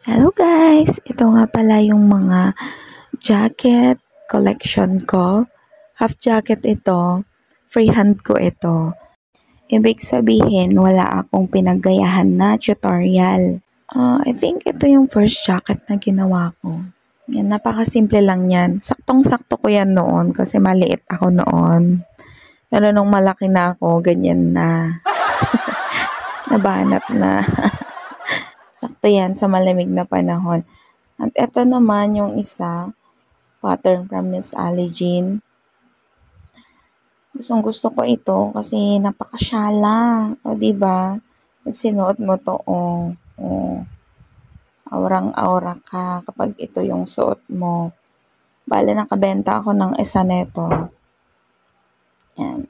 Hello guys! Ito nga pala yung mga jacket collection ko. Half jacket ito. Freehand ko ito. Ibig sabihin, wala akong pinaggayahan na tutorial. I think ito yung first jacket na ginawa ko. Yan, napakasimple lang yan. Saktong-sakto ko yan noon kasi maliit ako noon. Pero nung malaki na ako, ganyan na. Nabanat na. Sakto yan sa malamig na panahon. At ito naman yung isa, pattern from Miss Ali Jean. Gustong gusto ko ito kasi napakasyala. O, diba? Pag sinuot mo to, aurang-aura ka kapag ito yung suot mo. Bale, nakabenta ako ng isa neto. Yan.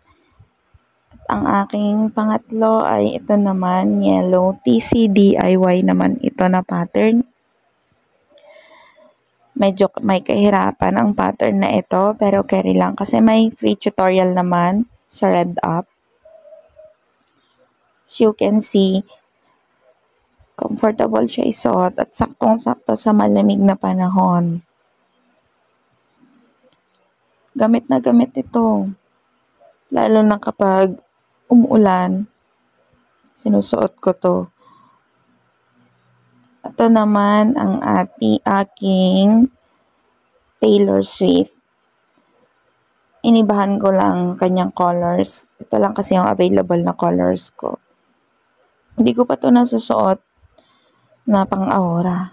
At ang aking pangatlo ay ito naman, yellow TCDIY naman ito na pattern. Medyo may kahirapan ang pattern na ito, pero carry lang kasi may free tutorial naman sa Red Up. As you can see, comfortable siya isuot at saktong-sakto sa malamig na panahon. Gamit na gamit ito. Lalo na kapag umuulan, sinusuot ko to. Ito naman ang aking Taylor Swift. Inibahan ko lang kanyang colors. Ito lang kasi yung available na colors ko. Hindi ko pa ito nasusuot na pang-aura.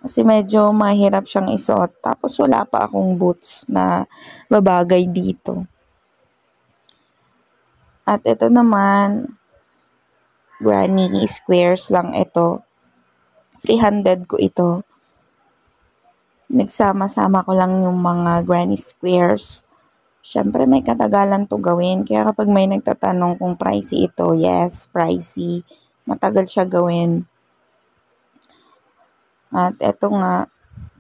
Kasi medyo mahirap siyang isuot. Tapos wala pa akong boots na babagay dito. At ito naman, granny squares lang ito. Free-handed ko ito. Nagsama-sama ko lang yung mga granny squares. Siyempre may katagalan to gawin. Kaya kapag may nagtatanong kung pricey ito, yes, pricey. Matagal siya gawin. At eto nga,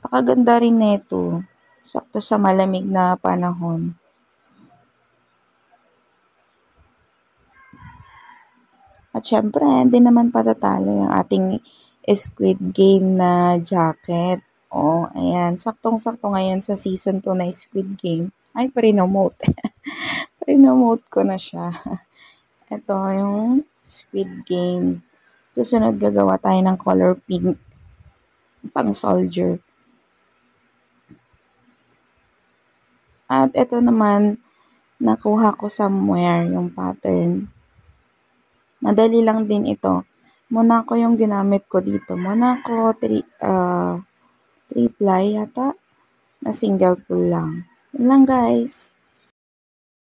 pakaganda rin nito. Sakto sa malamig na panahon. At syempre, hindi naman patatalo yung ating Squid Game na jacket. Oh, ayan. Saktong-sakto ngayon sa season 2 na Squid Game. Ay, pre-nomote. Pre-nomote ko na siya. Ito yung Squid Game. Susunod gagawa tayo ng color pink. Pang soldier. At ito naman, nakuha ko somewhere yung pattern. Madali lang din ito. Monaco yung ginamit ko dito. Monaco 3 ply yata na single pull lang. Yun lang guys.